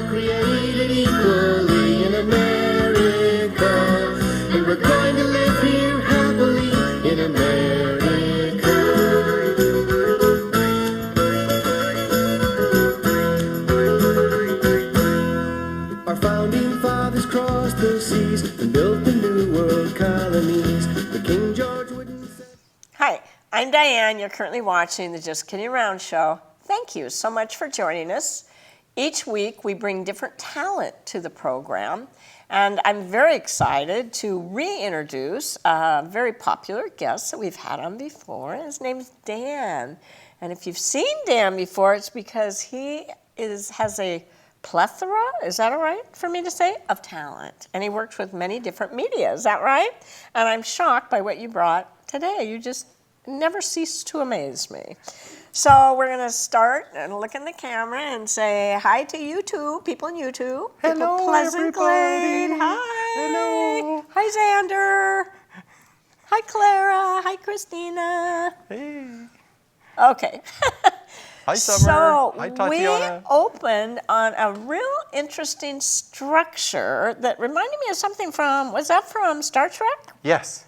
created equally in America, and we're going to live here happily in America. Our founding fathers crossed the seas and built the new world colonies. The King George wouldn't say... Hi, I'm Diane. You're currently watching the Just Kidding Around show. Thank you so much for joining us. Each week we bring different talent to the program, and I'm very excited to reintroduce a very popular guest that we've had on before. His name's Dan, and if you've seen Dan before, it's because he has a plethora, is that all right for me to say, of talent, and he works with many different media. Is that right? And I'm shocked by what you brought today. You just never cease to amaze me. So we're going to start and look in the camera and say hi to YouTube, people in YouTube. Hello, people Pleasant Glade. everybody. Hi. Hello. Hi, Xander. Hi, Clara. Hi, Christina. Hey. Okay. Hi, Summer. So Hi, we Tatiana. opened on a real interesting structure that reminded me of something from, was that from Star Trek? Yes.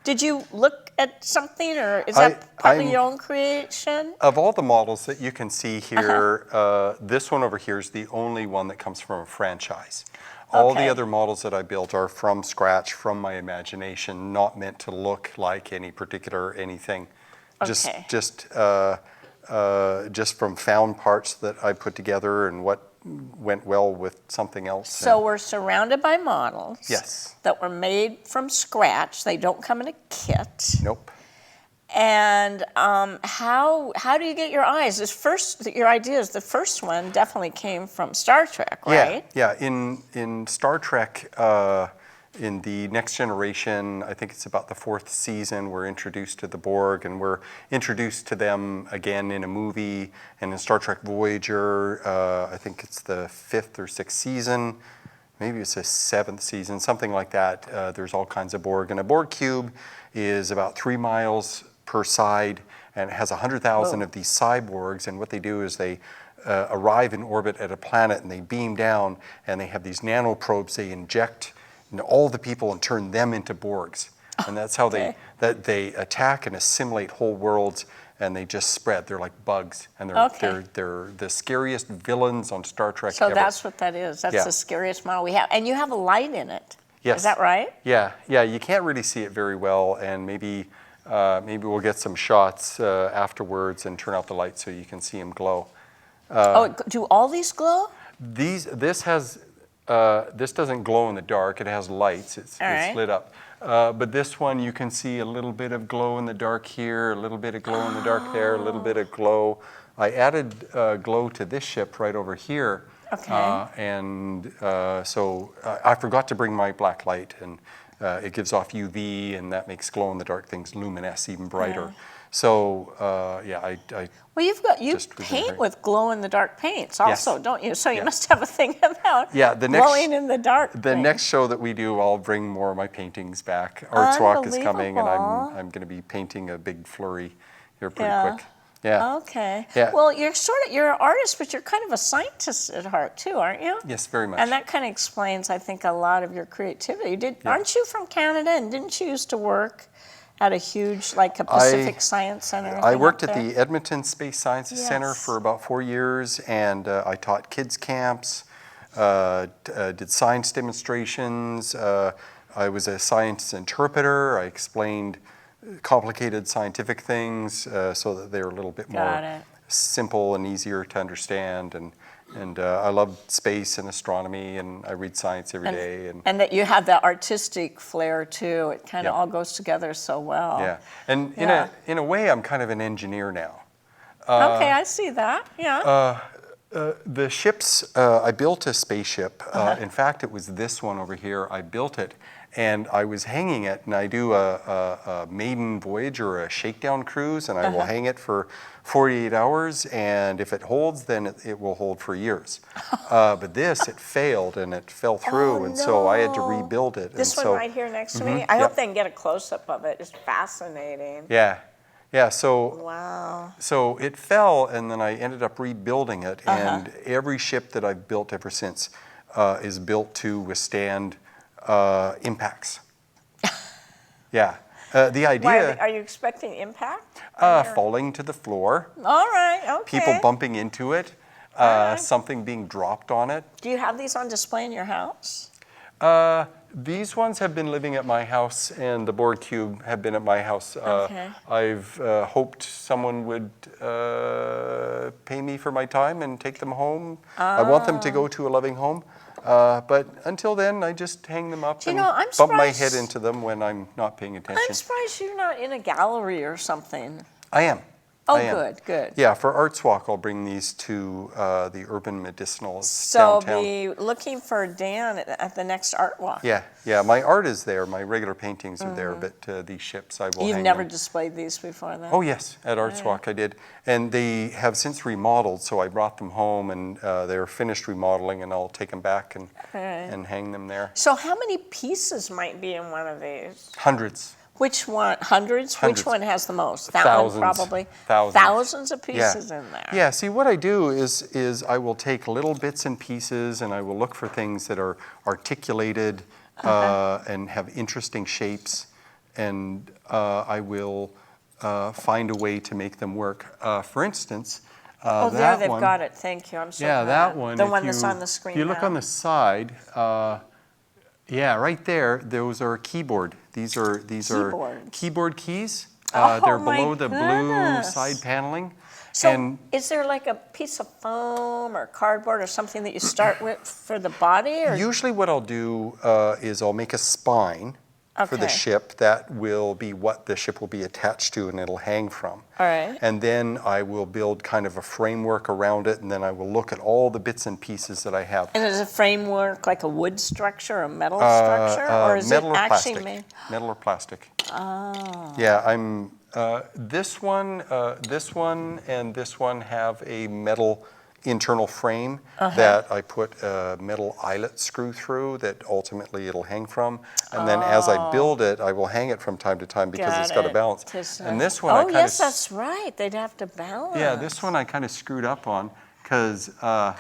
Did you look at something, or is that partly your own creation? Of all the models that you can see here, this one over here is the only one that comes from a franchise. All the Okay. other models that I built are from scratch, from my imagination, not meant to look like any particular anything. Okay. Just from found parts that I put together and what went well with something else. So we're surrounded by models Yes. that were made from scratch. They don't come in a kit. Nope. And how do you get your eyes? Your ideas, the first one definitely came from Star Trek, right? Yeah. In Star Trek, in the Next Generation, I think it's about the 4th season, we're introduced to the Borg, and we're introduced to them again in a movie. And in Star Trek Voyager, I think it's the 5th or 6th season, maybe it's the 7th season, something like that. There's all kinds of Borg. And a Borg cube is about 3 miles per side, and it has 100,000 of these cyborgs. And what they do is they arrive in orbit at a planet, and they beam down, and they have these nanoprobes they inject all the people and turn them into Borgs. And that's how they attack and assimilate whole worlds, and they just spread. They're like bugs, and they're the scariest villains on Star Trek So ever. that's what that is. That's the scariest model we have. And you have a light in it. Yes. Is that right? Yeah. You can't really see it very well, and maybe we'll get some shots afterwards and turn out the light so you can see them glow. Do all these glow? This doesn't glow in the dark. It has lights. It's lit up. But this one, you can see a little bit of glow in the dark here, a little bit of glow in the dark there, a little bit of glow. I added glow to this ship right over here. Okay. So I forgot to bring my black light, and it gives off UV, and that makes glow in the dark things luminesce even brighter. Yeah. So Well, you paint with glow in the dark paints also, Yes. don't you? So you must have a thing about glowing in the dark. The next show that we do, I'll bring more of my paintings back. Arts Walk is coming, and I'm going to be painting a big flurry here pretty quick. Yeah. Okay. Yeah. Well, you're an artist, but you're kind of a scientist at heart too, aren't you? Yes, very much. And that kind of explains, I think, a lot of your creativity. Aren't you from Canada, and didn't you used to work at a huge, like a Pacific Science Center? I worked at the Edmonton Space Sciences Center for about 4 years, and I taught kids camps, did science demonstrations. I was a science interpreter. I explained complicated scientific things so that they're a little bit more simple and easier to understand. And I love space and astronomy, and I read science every day. And that you have that artistic flair too. It kind of all goes together so well. Yeah, and in a way, I'm kind of an engineer now. Okay, I see that. Yeah. The ships, I built a spaceship. In fact, it was this one over here. I built it, and I was hanging it, and I do a maiden voyage or a shakedown cruise, and I will hang it for 48 hours, and if it holds, then it will hold for years. But this, it failed, and it fell through, and so I had to rebuild it. This one right here next to me? I hope they can get a close-up of it. It's fascinating. Yeah. Yeah, so Wow. so it fell, and then I ended up rebuilding it. And every ship that I've built ever since is built to withstand impacts. Yeah. The Why idea, are you expecting impact? falling to the floor, All right, okay. people bumping into it, right. something being dropped on it. Do you have these on display in your house? These ones have been living at my house, and the Borg cube have been at my house. Okay. I've hoped someone would pay me for my time and take them home. I want them to go to a loving home. But until then, I just hang them up You and know, I'm bump my surprised- head into them when I'm not paying attention. I'm surprised you're not in a gallery or something. I am. Oh, I am. good, good. Yeah, for Arts Walk, I'll bring these to the Urban Medicinals So downtown. be looking for Dan at the next art walk. Yeah, yeah. My art is there. My regular paintings are there, but these ships, I will You've hang never them. displayed these before then? Oh yes, at Arts Walk I did, and they have since remodeled. So I brought them home, and they're finished remodeling, and I'll take them back and hang them there. So how many pieces might be in one of these? Hundreds. Which one? Hundreds? Hundreds. Which one has the most? That one Thousands. probably? Thousands. Thousands of Yeah. pieces in there. Yeah. See, what I do is I will take little bits and pieces, and I will look for things that are articulated and have interesting shapes, and I will find a way to make them work. For instance, Oh, there that they've one, got it. Thank you. I'm so yeah, glad. that one. The if one you, that's on the screen If you look now. on the side, yeah, right there. Those are keyboard. These are Keyboards. keyboard keys. Oh, They're my below the blue goodness. side paneling. So and is there like a piece of foam or cardboard or something that you start with for the body? Or? usually what I'll do is I'll make a spine for the Okay. ship. That will be what the ship will be attached to, and it'll hang from. All right. And then I will build kind of a framework around it, and then I will look at all the bits and pieces that I have. And is a framework like a wood structure, a metal structure, or is metal it or actually plastic. made? Metal or plastic. Oh. Yeah, I'm. This one, and this one have a metal internal frame that I put a metal eyelet screw through that ultimately it'll hang from. And then as I build it, I will hang it from time to time because it's got a balance. And this one I Oh, kind of. yes, that's right. They'd have to balance. Yeah, this one I kind of screwed up on because. Oh,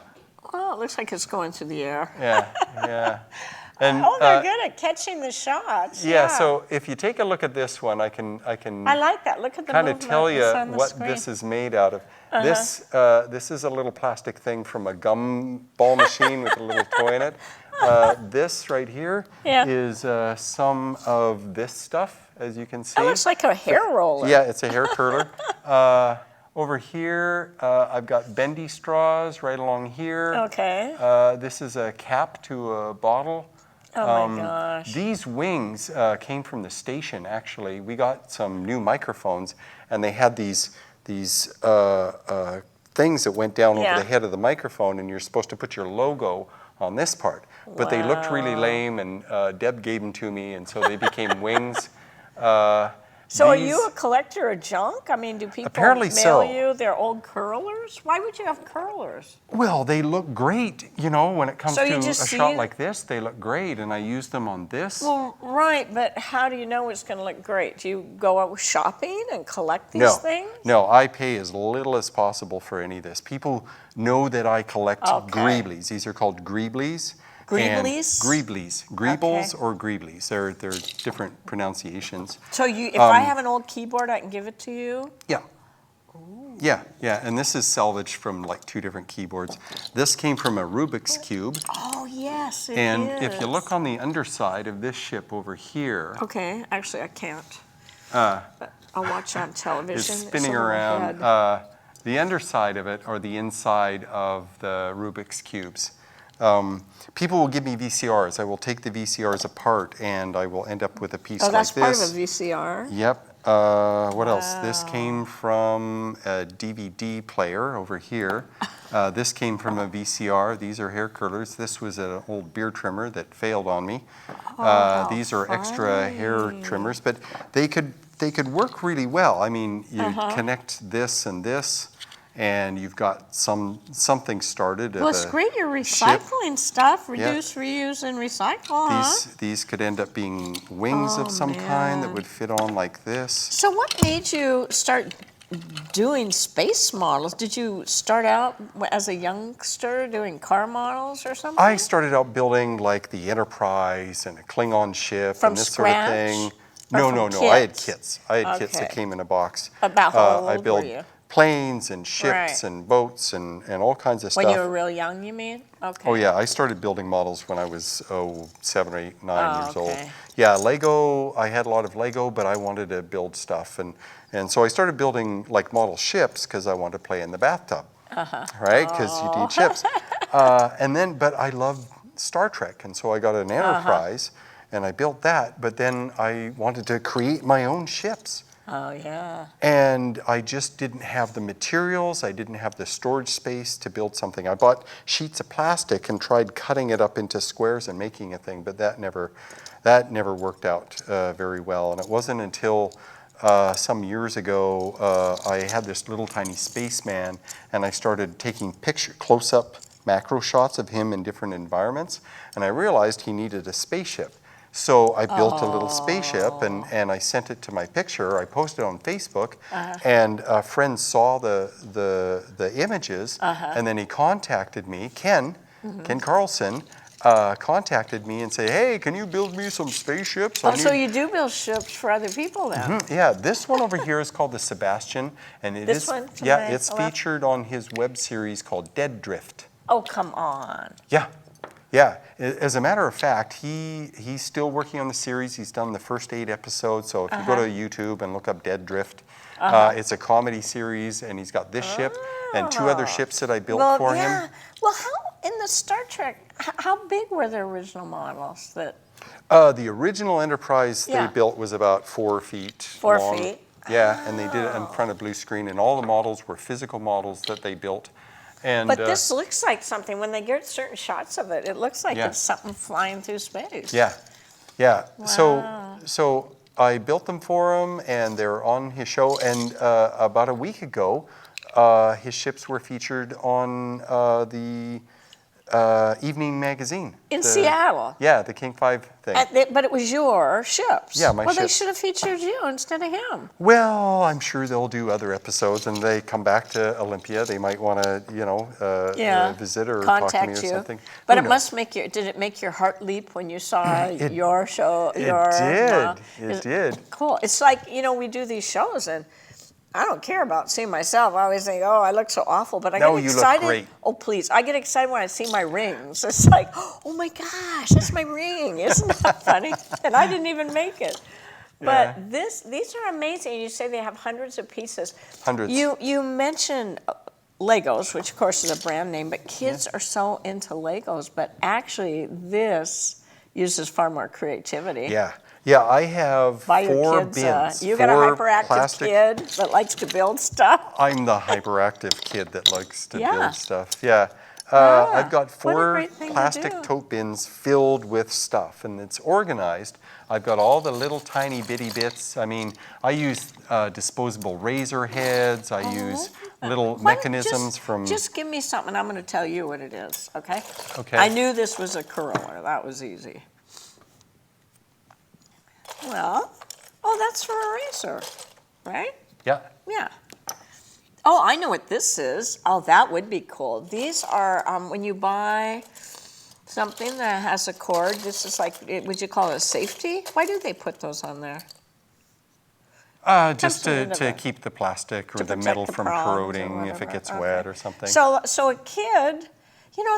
it looks like it's going through the air. Yeah, yeah. And, Oh, they're good at catching the shots. yeah, so if you take a look at this one, I can I like that. Look at the kind of movement tell you that's on the what screen. this is made out of. This is a little plastic thing from a gumball machine with a little toy in it. This right here is some of this stuff, as you can see. That looks like a hair roller. Yeah, it's a hair curler. Over here, I've got bendy straws right along here. Okay. This is a cap to a bottle. Oh my gosh. These wings came from the station, actually. We got some new microphones, and they had these things that went down over the head of the microphone, and you're supposed to put your logo on this part. But they looked really lame, and Deb gave them to me, and so they became wings. So are you a collector of junk? I mean, do people Apparently mail so. you their old curlers? Why would you have curlers? Well, they look great, you know, when it comes So to you a just shot see- like this, they look great, and I use them on this. Well, right, but how do you know it's going to look great? Do you go out shopping and collect these things? No, I pay as little as possible for any of this. People know that I collect Okay. greeblies. These are called greeblies. Greeblies? Greeblies. Greebles Okay. or greeblies. They're different pronunciations. So if I have an old keyboard, I can give it to you? Yeah. Yeah, yeah, and this is salvaged from like 2 different keyboards. This came from a Rubik's Cube. Oh, yes, it is. And if you look on the underside of this ship over here, Okay, actually, I can't. But I'll watch on television. it's spinning around. The underside of it, or the inside of the Rubik's Cubes. People will give me VCRs. I will take the VCRs apart, and I will end up with a piece Oh, like that's this. part of a VCR? Yep. What else? This came from a DVD player over here. This came from a VCR. These are hair curlers. This was an old beard trimmer that failed on me. These are extra hair trimmers, but they could work really well. I mean, you connect this and this, and you've got something started. Well, it's great you're recycling stuff, reduce, reuse, and recycle, huh? These could end up being wings of some kind that would fit on like this. So what made you start doing space models? Did you start out as a youngster doing car models or something? I started out building like the Enterprise and a Klingon ship From and this scratch? sort of thing. Or No. from I had kits? kits. I had kits that Okay. came in a box. About how I old built were you? planes and ships Right. and boats and all kinds of stuff. When you were real young, you mean? Okay. Oh yeah, I started building models when I was 7 or 8, 9 years old. okay. Yeah, Lego. I had a lot of Lego, but I wanted to build stuff, and so I started building like model ships because I wanted to play in the bathtub, right? Because you need ships. But I love Star Trek, and so I got an Enterprise, and I built that. But then I wanted to create my own ships. Oh, yeah. And I just didn't have the materials, I didn't have the storage space to build something. I bought sheets of plastic and tried cutting it up into squares and making a thing, but that never worked out very well. And it wasn't until some years ago I had this little tiny spaceman, and I started taking close-up macro shots of him in different environments, and I realized he needed a spaceship. So I built a little spaceship, and I sent it to my picture. I posted it on Facebook, and a friend saw the images, and then he contacted me. Ken Carlson contacted me and said, "Hey, can you build me some spaceships?" So you do build ships for other people then? Yeah, this one over here is called the Sebastian, and This one to yeah, my it's left? featured on his web series called Dead Drift. Oh, come on. Yeah. As a matter of fact, he's still working on the series. He's done the first 8 episodes. So if you go to YouTube and look up Dead Drift, it's a comedy series, and he's got this ship and 2 other ships that I built for him. Well, how in the Star Trek? How big were the original models? The original Enterprise they Yeah. built was about 4 feet 4 long. feet? Yeah, and they did it in front of blue screen, and all the models were physical models that they built. And But this looks like something. When they get certain shots of it, it looks like Yeah. it's something flying through space. Yeah. Wow. So I built them for him, and they're on his show. And about a week ago, his ships were featured on the evening magazine In Seattle. Yeah, the King 5 thing. But it was your ships. Yeah, my Well, they ships. should have featured you instead of him. Well, I'm sure they'll do other episodes, and they come back to Olympia. They might want to, visit or talk to me or Contact you. something. But Who it knows? must did it make your heart leap when you saw your show? It did. Cool. It's like, we do these shows, and I don't care about seeing myself. I always think, oh, I look so awful, but I No, get you look excited. great. Oh, please. I get excited when I see my rings. It's like, oh my gosh, that's my ring. Isn't that funny? And I didn't even make it. But these are amazing. You say they have hundreds of pieces. Hundreds. You mentioned Legos, which of course is a brand name, but kids are so into Legos. But actually, this uses far more creativity. Yeah, I have Buy 4 your kids, bins. you got a 4 hyperactive plastic. kid that likes to build stuff. I'm the hyperactive kid that likes to Yeah. build stuff. Yeah. I've got what a 4 great thing to plastic do. tote bins filled with stuff, and it's organized. I've got all the little tiny bitty bits. I mean, I use disposable razor heads. I use little mechanisms from... Just give me something. I'm going to tell you what it is, okay? Okay. I knew this was a curler. That was easy. Well, that's for a razor, right? Yeah. Yeah. Oh, I know what this is. Oh, that would be cool. These are, when you buy something that has a cord, this is like, would you call it a safety? Why do they put those on there? Just Something to of keep the plastic or to the protect metal the from prongs or corroding if it whatever. gets Okay. wet or something. So a kid,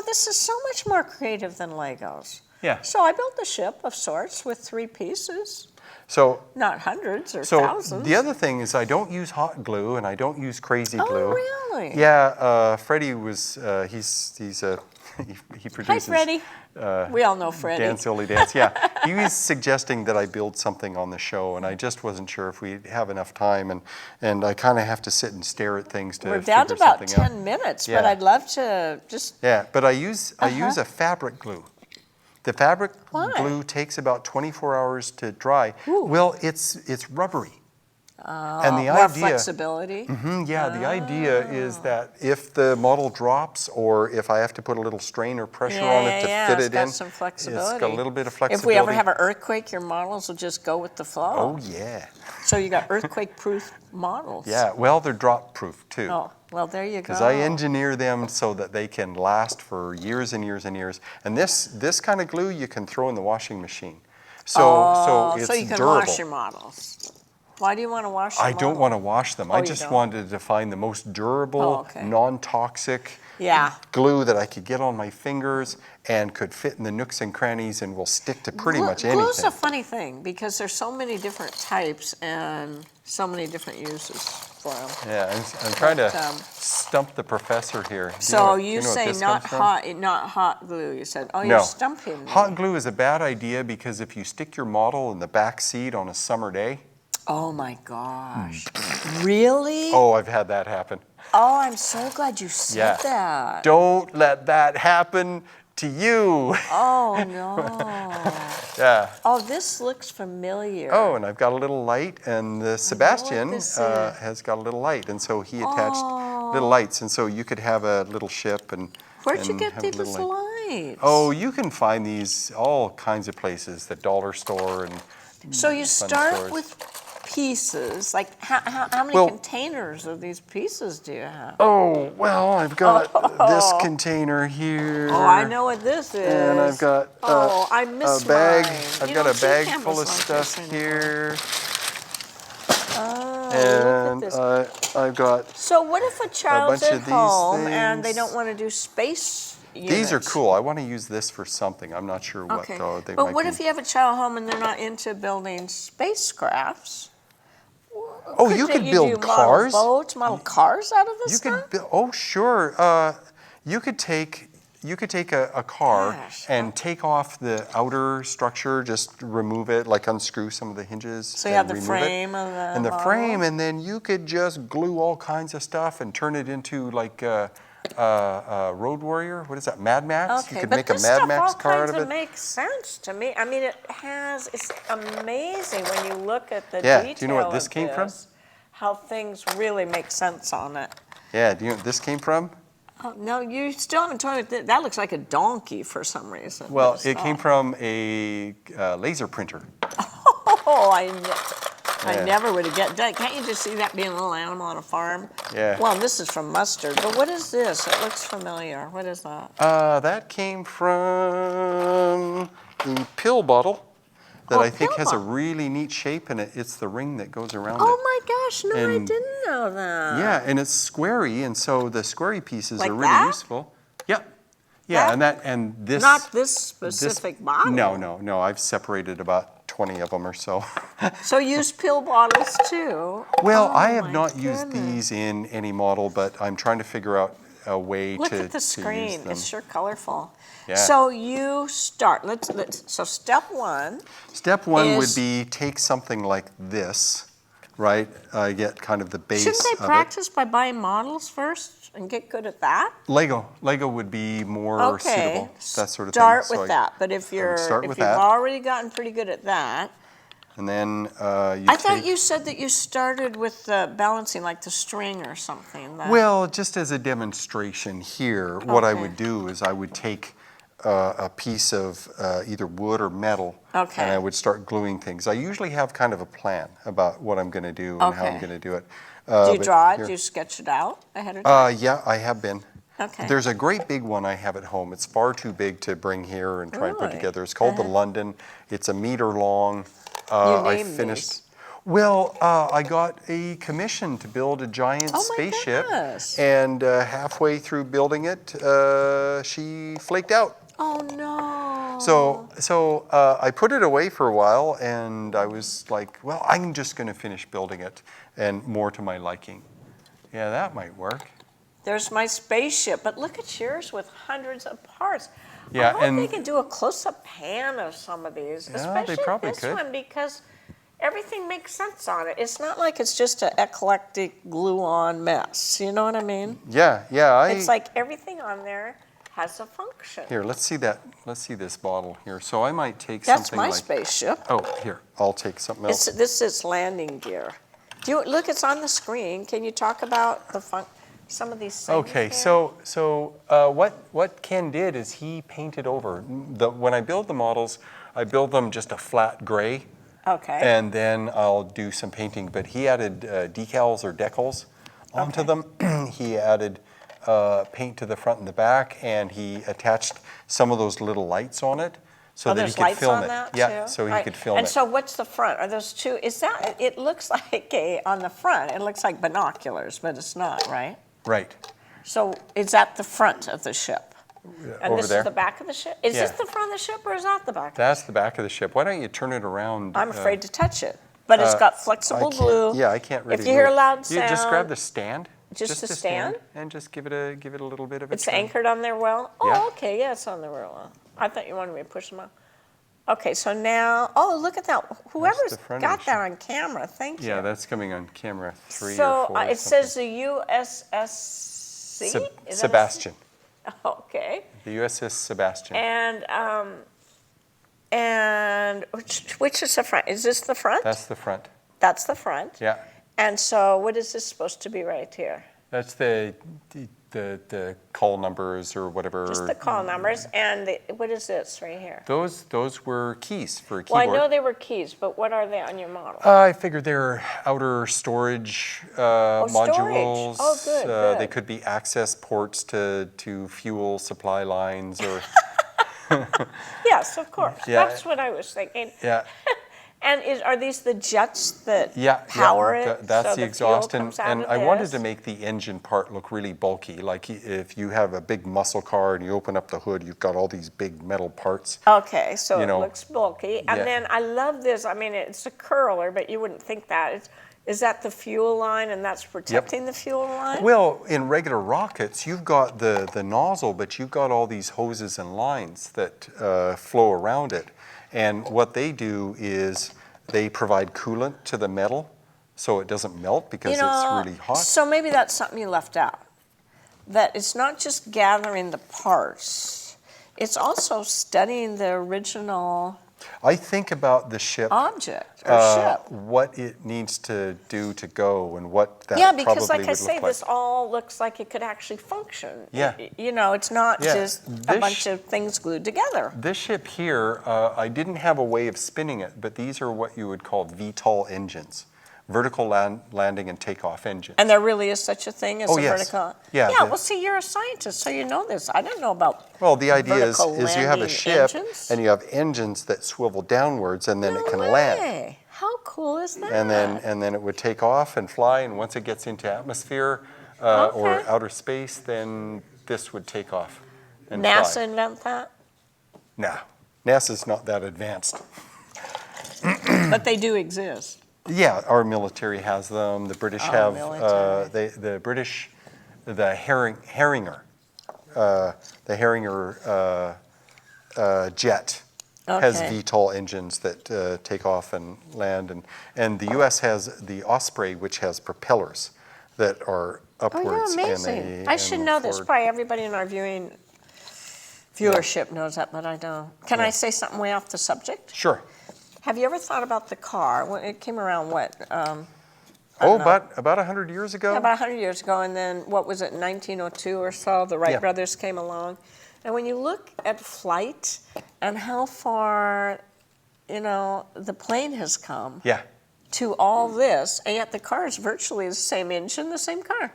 this is so much more creative than Legos. Yeah. So I built a ship of sorts with 3 pieces, So not hundreds or thousands. the other thing is I don't use hot glue and I don't use crazy glue. Oh, really? Yeah, Freddie was, he produces... Hi, Freddie. We all know Freddie. Dance Silly Dance, yeah. He was suggesting that I build something on the show, and I just wasn't sure if we'd have enough time, and I kind of have to sit and stare at things to We're down to figure about something 10 out. minutes, Yeah. but I'd love to just... Yeah, but I use a fabric glue. The fabric Why? glue takes about 24 hours to dry. Ooh. Well, it's rubbery. And the More idea, flexibility. yeah, the idea is that if the model drops or if I have to put a little strain or pressure on it to fit It's it got in, some flexibility. it's got a little bit of flexibility. If we ever have an earthquake, your models will just go with the flow. Oh, yeah. So you got earthquake-proof models. Yeah, well, they're drop-proof too. Oh, well, there you go. Because I engineer them so that they can last for years and years and years. And this kind of glue you can throw in the washing machine. So it's so you can durable. wash your models. Why do you want to wash your I don't want to wash them. I you just don't? wanted to find the most durable, okay. non-toxic Yeah. glue that I could get on my fingers and could fit in the nooks and crannies and will stick to pretty much anything. Glue's a funny thing because there's so many different types and so many different uses for them. Yeah, I'm trying to stump the professor here. So do you know what say this not comes from? hot glue. You said, oh, No. you're stumping me. Hot glue is a bad idea because if you stick your model in the back seat on a summer day. Oh my gosh. Really? Oh, I've had that happen. Oh, I'm so glad you said that. Don't let that happen to you. Oh, no. Yeah. Oh, this looks familiar. Oh, and I've got a little light, and Sebastian this is. has got a little light, and so he attached little lights, and so you could have a little ship and. Where'd you and get have a these little lights? Oh, you can find these all kinds of places, the dollar store and. So you fun start stores. with pieces. Like, how many Well- containers of these pieces do you have? Oh, well, I've got this container here. Oh, I know what this is. And I've got I miss a bag. mine. I've You got don't a see bag cameras full of like stuff this anymore. here. Oh, And look at this. I've got. So what if a child's bunch at of these home and they things. don't want to do space units? These are cool. I want to use this for something. I'm not sure what Okay. though. They But might what be. if you have a child home and they're not into building spacecrafts? Oh, you could build cars. Model boats, model cars out of this You stuff? could build. Oh, sure. You could take a car Gosh, and take off the outer structure, just remove it, like unscrew some of the hinges. So you and have the remove it. frame of the And the model? frame, and then you could just glue all kinds of stuff and turn it into like a Road Warrior. What is that? Mad Max. Okay, You could but make a this Mad stuff Max all car out kinds of of it. makes sense to me. I mean, it's amazing when you look at the Yeah, detail do you know what this of came from? this, how things really make sense on it. Yeah. Do you know what this came from? Oh, no, you still haven't told me. That looks like a donkey for some reason. Well, It's it came not. from a laser printer. Oh, I Yeah. never would have get that. Can't you just see that being a little animal on a farm? Yeah. Well, this is from mustard, but what is this? It looks familiar. What is that? That came from a pill bottle that Oh, I think pill has a bottle. really neat shape, and it's the ring that goes around it. Oh my gosh! No, I And- didn't know that. Yeah, and it's squarey, and so the squarey pieces Like are really that? useful. Yep. Yeah, That? and this. Not this this- specific bottle. No. I've separated about 20 of them or so. So use pill bottles too. Well, Oh, I have my not used goodness. these in any model, but I'm trying to figure out a way Look to at the to screen. use them. It's sure colorful. Yeah. So you start. So step one. Step one would is- be take something like this, right? Get kind of the base Shouldn't they of practice by buying models first and get good at that? it. Lego would be more suitable. That sort of Start thing. with that. But if start if with you've that. already gotten pretty good at that, And then I thought you said that you started with balancing like the string or something. Well, just as a demonstration here, what I Okay. would do is I would take a piece of either wood or metal, Okay. and I would start gluing things. I usually have kind of a plan about what I'm going to do and how I'm Okay. going to do it. do you but draw it? here- Do you sketch it out ahead of time? Yeah, I have been. Okay. There's a great big one I have at home. It's far too big to bring here and try and put Really? together. It's called the London. It's a meter long. You I named finished. these. Well, I got a commission to build a giant Oh my spaceship, goodness. and halfway through building it, she flaked out. Oh no. So I put it away for a while, and I was like, well, I'm just going to finish building it, and more to my liking. Yeah, that might work. There's my spaceship, but look at yours with hundreds of parts. Yeah, I hope and- they can do a close-up pan of some of these, Yeah, they especially probably this could. one, because everything makes sense on it. It's not like it's just an eclectic glue-on mess. You know what I mean? Yeah. It's like everything on there has a function. Here, let's see that. Let's see this bottle here. So I might take That's something my like. spaceship. Oh, here. I'll take something else. This is landing gear. Do you look? It's on the screen. Can you talk about some of these things? Okay, there? so what Ken did is he painted over. When I build the models, I build them just a flat gray. Okay. And then I'll do some painting. But he added decals or decals onto them. He added paint to the front and the back, and he attached some of those little lights on it so that he could film it. That yeah, too? so he Right. could film and it. so what's the front? Are those two? Is that? It looks like on the front. It looks like binoculars, but it's not, right? Right. So is that the front of the ship? And Over this there. is the back of the ship? Is this the front of the ship or is that the back? That's the back of the ship. Why don't you turn it around? I'm afraid to touch it. But it's got flexible glue. Yeah, I can't really. If you hear a move. loud sound. You just grab the stand. Just the a stand? and just give it a little bit of a It's turn. anchored on there well? Oh, Yeah. okay. Yeah, it's on there real well. I thought you wanted me to push them out. Okay, so now, look at that. Whoever's the front of got the that on camera, thank you. Yeah, that's coming on camera 3 So or 4. it says the USSC? Is that a- Sebastian. Okay. The USS Sebastian. And which is the front? Is this the front? That's the front. That's the front. Yeah. And so what is this supposed to be right here? That's the call numbers or whatever. Just the call numbers. And what is this right here? Those were keys for a Well, keyboard. I know they were keys, but what are they on your model? I figured they're outer storage modules. storage. Oh, good, They good. could be access ports to fuel supply lines or. Yes, of course. Yeah. That's what I was thinking. Yeah. And are these the jets that Yeah, power yeah, it? that's so the fuel exhaust, comes out and of I wanted this? to make the engine part look really bulky. Like if you have a big muscle car and you open up the hood, you've got all these big metal parts. Okay, so you it know, looks bulky. And yeah. then I love this. I mean, it's a curler, but you wouldn't think that. Is that the fuel line, and that's protecting the fuel line? Well, in regular rockets, you've got the nozzle, but you've got all these hoses and lines that flow around it. And what they do is they provide coolant to the metal so it doesn't melt because it's really hot. So maybe that's something you left out. That it's not just gathering the parts, it's also studying the original I think about the ship, object or ship. what it needs to do to go and what that Yeah, probably because like I would say, look like. this all looks like it could actually function. Yeah. You know, it's not Yeah, just a this bunch of things glued together. This ship here, I didn't have a way of spinning it, but these are what you would call VTOL engines, vertical landing and takeoff engines. And there really is such a thing as Oh, a yes. vertical. Yeah, Yeah, the- well, see, you're a scientist, so you know this. I didn't know about. Well, the idea is vertical you have a landing ship engines? and you have engines that swivel downwards and then No it can land. way. How cool is that? And then it would take off and fly, and once it gets into atmosphere or Okay. outer space, then this would take off and NASA fly. invent that? No, NASA's not that advanced. But they do exist. Yeah, our military has them. The British have military. the British, the Harringer jet has Okay. VTOL engines that take off and land, and the U.S. has the Osprey, which has propellers that are Oh, upwards. yeah, and amazing. they- I should and know this. forward. Probably everybody in our viewership knows that, but I don't. Can I say something way off the subject? Sure. Have you ever thought about the car? When it came around, what? About 100 years ago. About 100 years ago, and then what was it, 1902 or so, the Wright Yeah. brothers came along. And when you look at flight and how far, the plane has come Yeah. to all this, and yet the car is virtually the same engine, the same car.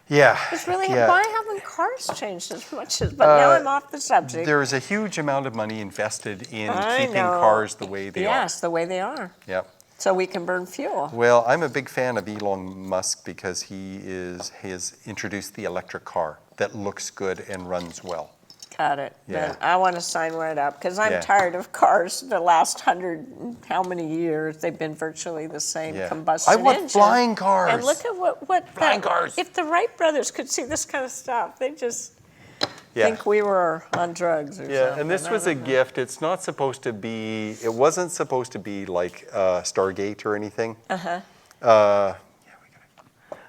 Yeah. It's really, yeah. why haven't cars changed as much as, but now I'm off the subject. There is a huge amount of money invested in I keeping know. cars the way they are. Yes, the way they are, Yep. so we can burn fuel. Well, I'm a big fan of Elon Musk because he has introduced the electric car that looks good and runs well. Got it. Yeah. Then I want to sign right up because I'm Yeah. tired of cars. The last 100, how many years they've been virtually the same Yeah. combustion I want engine. flying cars. And look at what Flying cars. If the Wright brothers could see this kind of stuff, they just Yeah. think we were on drugs or Yeah, something. and this I was a don't know. gift. It wasn't supposed to be like Stargate or anything.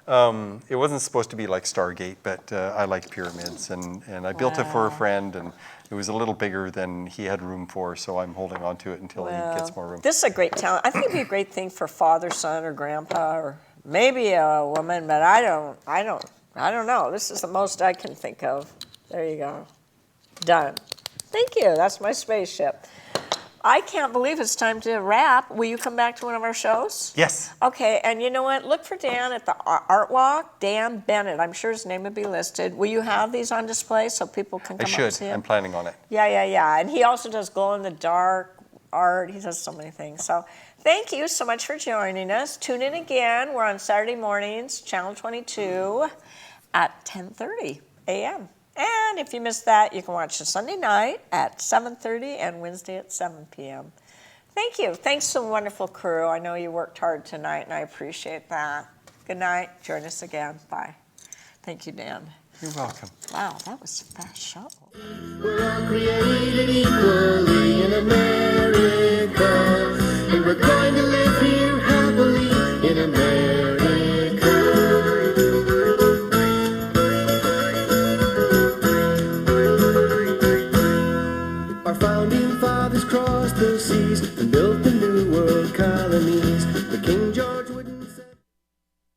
It wasn't supposed to be like Stargate, but I like pyramids, and I built it for a friend, and it was a little bigger than he had room for, so I'm holding on to it until he gets more room. This is a great talent. I think it'd be a great thing for father, son, or grandpa, or maybe a woman, but I don't know. This is the most I can think of. There you go. Done. Thank you. That's my spaceship. I can't believe it's time to wrap. Will you come back to one of our shows? Yes. Okay, and you know what? Look for Dan at the Art Walk. Dan Bennett. I'm sure his name would be listed. Will you have these on display so people can come I up and should. see him? I'm planning on it. Yeah. And he also does glow-in-the-dark art. He does so many things. So thank you so much for joining us. Tune in again. We're on Saturday mornings, Channel 22 at 10:30 a.m. And if you missed that, you can watch it Sunday night at 7:30 and Wednesday at 7 p.m. Thank you. Thanks to the wonderful crew. I know you worked hard tonight, and I appreciate that. Good night. Join us again. Bye. Thank you, Dan. You're welcome. Wow, that was a fast show. We're all created equally in America, and we're going to live here happily in America. Our founding fathers crossed the seas and built the